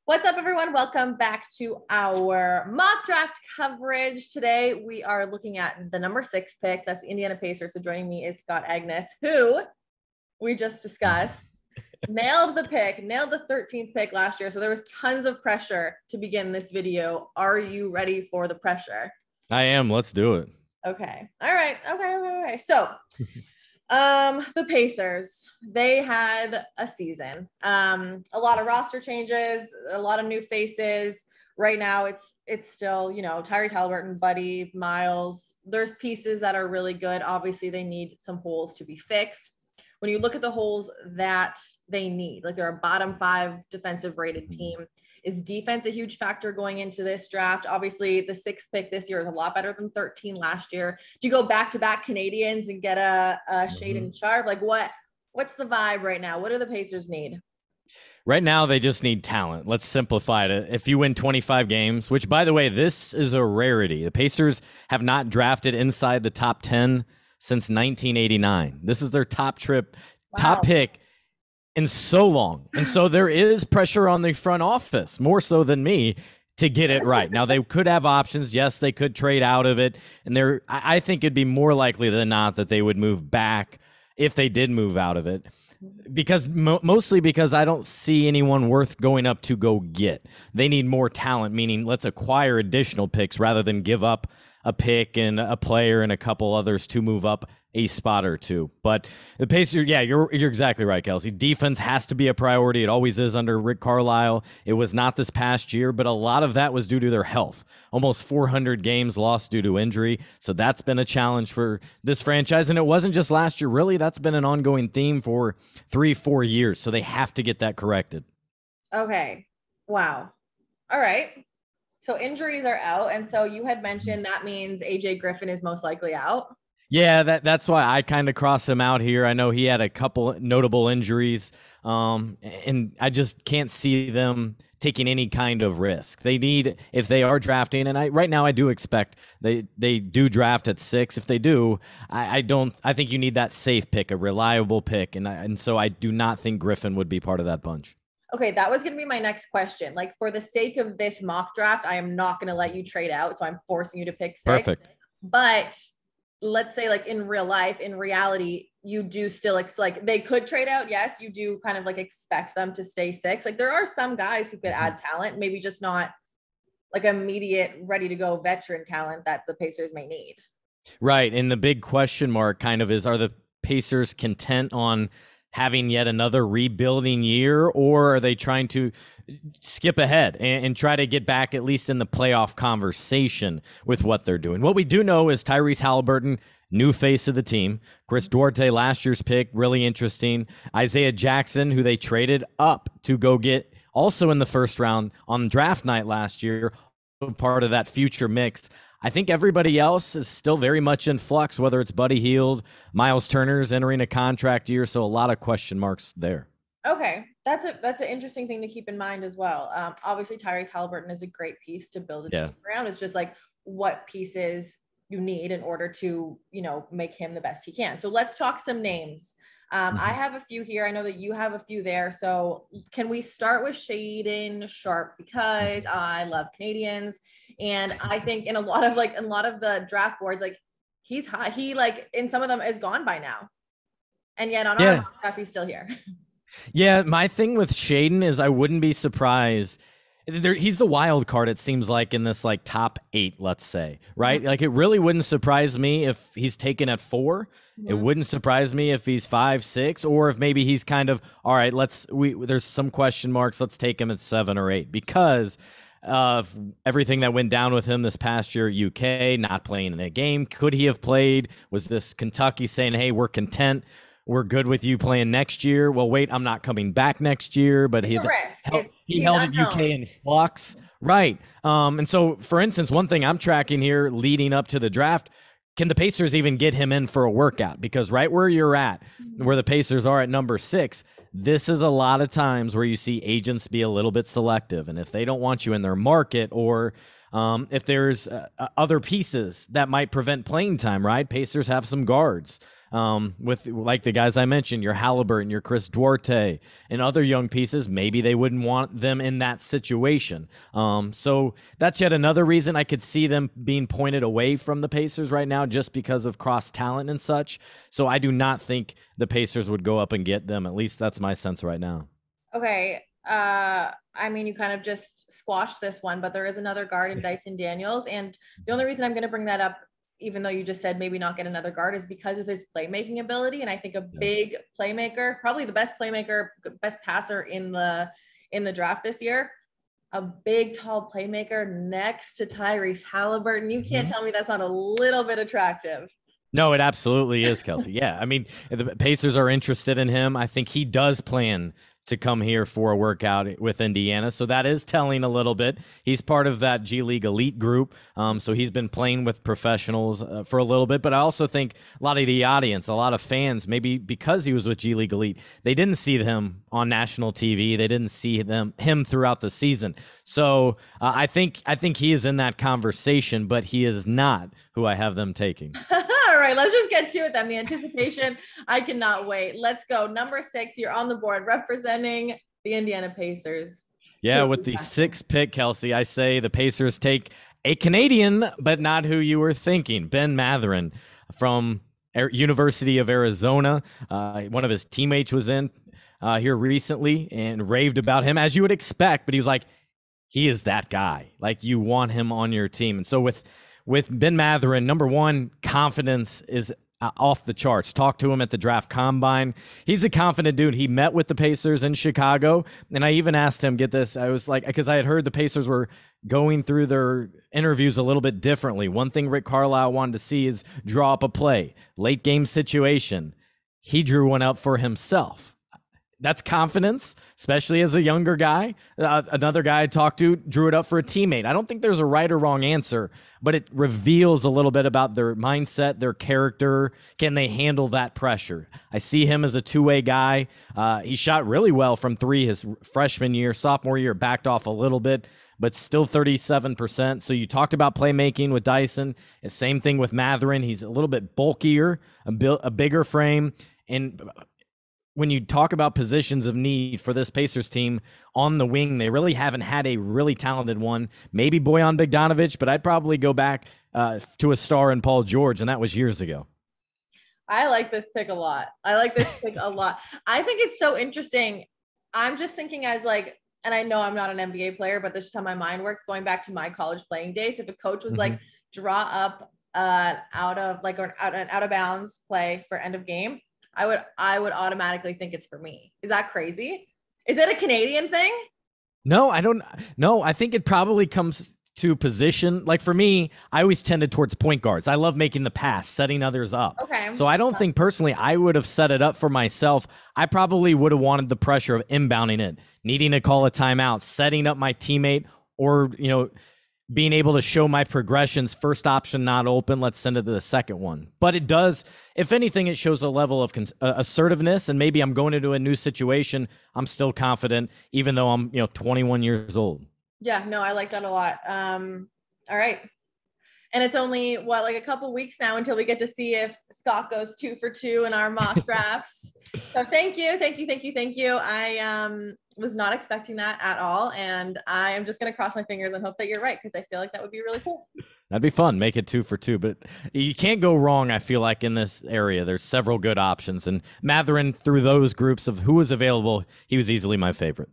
What's up, everyone? Welcome back to our mock draft coverage. Today, we are looking at the number 6 pick. That's the Indiana Pacers. So joining me is Scott Agness, who we just discussed nailed the pick, nailed the 13th pick last year. So there was tons of pressure to begin this video. Are you ready for the pressure? I am. Let's do it. Okay. All right. Okay. So the Pacers, they had a season, a lot of roster changes, a lot of new faces. Right now it's still, Tyrese Haliburton, Buddy, Miles. There's pieces that are really good. Obviously they need some holes to be fixed. When you look at the holes that they need, like they're a bottom 5 defensive rated team. Is defense a huge factor going into this draft? Obviously, the 6th pick this year is a lot better than 13 last year. Do you go back-to-back Canadians and get a Shaedon Sharpe? Like, what's the vibe right now? What do the Pacers need? Right now, they just need talent. Let's simplify it. If you win 25 games, which, by the way, this is a rarity. The Pacers have not drafted inside the top 10 since 1989. This is their top pick in so long. And so there is pressure on the front office, more so than me, to get it right. Now, they could have options. Yes, they could trade out of it. And I think it'd be more likely than not that they would move back if they did move out of it. Because mostly because I don't see anyone worth going up to go get. They need more talent, meaning let's acquire additional picks rather than give up a pick and a player and a couple others to move up a spot or two. But the Pacers, yeah, you're exactly right, Kelcey. Defense has to be a priority. It always is under Rick Carlisle. It was not this past year, but a lot of that was due to their health. Almost 400 games lost due to injury. So that's been a challenge for this franchise. And it wasn't just last year. Really, that's been an ongoing theme for 3-4 years. So they have to get that corrected. Okay. Wow. All right. So injuries are out. And so you had mentioned that means AJ Griffin is most likely out. Yeah, that's why I kind of crossed him out here. I know he had a couple notable injuries, and I just can't see them taking any kind of risk. They need, if they are drafting, and right now I do expect they do draft at 6. If they do, I think you need that safe pick, a reliable pick, and so I do not think Griffin would be part of that bunch. Okay, that was going to be my next question. Like, for the sake of this mock draft, I am not going to let you trade out, so I'm forcing you to pick 6. Perfect. But let's say, like, in real life, in reality, you do still, like, they could trade out. Yes, you do kind of, like, expect them to stay 6. Like, there are some guys who could add talent, maybe just not, like, immediate, ready-to-go veteran talent that the Pacers may need. Right, and the big question mark kind of is, are the Pacers content on having yet another rebuilding year, or are they trying to skip ahead and try to get back at least in the playoff conversation with what they're doing? What we do know is Tyrese Haliburton, new face of the team. Chris Duarte, last year's pick, really interesting. Isaiah Jackson, who they traded up to go get also in the first round on draft night last year, part of that future mix. I think everybody else is still very much in flux, whether it's Buddy Hield, Miles Turner's entering a contract year, so a lot of question marks there. Okay, that's an interesting thing to keep in mind as well. Obviously, Tyrese Haliburton is a great piece to build a team around. It's just like what pieces you need in order to, make him the best he can. So let's talk some names. I have a few here. I know that you have a few there. So can we start with Shaedon Sharpe, because I love Canadians. And I think in a lot of the draft boards, like, he's high. He, like, in some of them is gone by now. And yet on our draft, he's still here. Yeah, my thing with Shaedon is I wouldn't be surprised. He's the wild card, it seems like, in this, like, top 8, let's say, right? Like, it really wouldn't surprise me if he's taken at 4. It wouldn't surprise me if he's 5, 6, or if maybe he's kind of, all right, there's some question marks, let's take him at 7 or 8, because of everything that went down with him this past year at UK, not playing in a game. Could he have played? Was this Kentucky saying, hey, we're content, we're good with you playing next year? Well, wait, I'm not coming back next year, but he held at UK in flux. Right. And so, for instance, one thing I'm tracking here leading up to the draft, can the Pacers even get him in for a workout? Because right where you're at, where the Pacers are at number 6, this is a lot of times where you see agents be a little bit selective. And if they don't want you in their market, or if there's other pieces that might prevent playing time, right? Pacers have some guards. with like the guys I mentioned, your Halliburton, your Chris Duarte, and other young pieces, maybe they wouldn't want them in that situation. So that's yet another reason I could see them being pointed away from the Pacers right now, just because of cross talent and such. So I do not think the Pacers would go up and get them. At least that's my sense right now. Okay. I mean, you kind of just squashed this one, but there is another guard in Dyson Daniels. And the only reason I'm going to bring that up, even though you just said maybe not get another guard, is because of his playmaking ability. And I think a big playmaker, probably the best playmaker, best passer in the draft this year, a big, tall playmaker next to Tyrese Halliburton. You can't tell me that's not a little bit attractive. No, it absolutely is, Kelcey. Yeah, I mean, the Pacers are interested in him. I think he does plan to come here for a workout with Indiana. So that is telling a little bit. He's part of that G League elite group. So he's been playing with professionals for a little bit. But I also think a lot of the audience, a lot of fans, maybe because he was with G League elite, they didn't see him on national TV. They didn't see him throughout the season. So I think he is in that conversation, but he is not who I have them taking. All right, let's just get to it then. The anticipation, I cannot wait. Let's go. Number 6, you're on the board representing the Indiana Pacers. Yeah, with the 6th pick, Kelcey, I say the Pacers take a Canadian, but not who you were thinking. Ben Mathurin from University of Arizona. One of his teammates was in here recently and raved about him, as you would expect, but he was like, he is that guy. Like, you want him on your team. And so with Ben Mathurin, number one, confidence is off the charts. Talk to him at the draft combine. He's a confident dude. He met with the Pacers in Chicago, and I even asked him, get this, I was like, because I had heard the Pacers were going through their interviews a little bit differently. One thing Rick Carlisle wanted to see is draw up a play, late game situation. He drew one up for himself. That's confidence, especially as a younger guy. Another guy I talked to drew it up for a teammate. I don't think there's a right or wrong answer, but it reveals a little bit about their mindset, their character. Can they handle that pressure? I see him as a two-way guy. He shot really well from 3 his freshman year. Sophomore year, backed off a little bit, but still 37%. So you talked about playmaking with Dyson. Same thing with Mathurin. He's a little bit bulkier, a bigger frame. And when you talk about positions of need for this Pacers team on the wing, they really haven't had a really talented one. Maybe Bojan Bogdanovic, but I'd probably go back to a star in Paul George, and that was years ago. I like this pick a lot. I think it's so interesting. I'm just thinking as like, and I know I'm not an NBA player, but this is how my mind works. Going back to my college playing days, if a coach was like, draw up out of bounds play for end of game, I would automatically think it's for me. Is that crazy? Is it a Canadian thing? No, I don't know. I think it probably comes to position. Like for me, I always tended towards point guards. I love making the pass, setting others up. Okay. So I don't think personally I would have set it up for myself. I probably would have wanted the pressure of inbounding it, needing to call a timeout, setting up my teammate, or, being able to show my progressions. First option not open, let's send it to the second one. But it does, if anything, it shows a level of assertiveness, and maybe I'm going into a new situation, I'm still confident, even though I'm 21 years old. Yeah, no, I like that a lot. All right. And it's only like a couple weeks now until we get to see if Scott goes 2 for 2 in our mock drafts. So thank you. I was not expecting that at all. And I am just going to cross my fingers and hope that you're right, because I feel like that would be really cool. That'd be fun. Make it 2 for 2, but you can't go wrong. I feel like in this area, there's several good options, and Mathurin, through those groups of who was available, he was easily my favorite.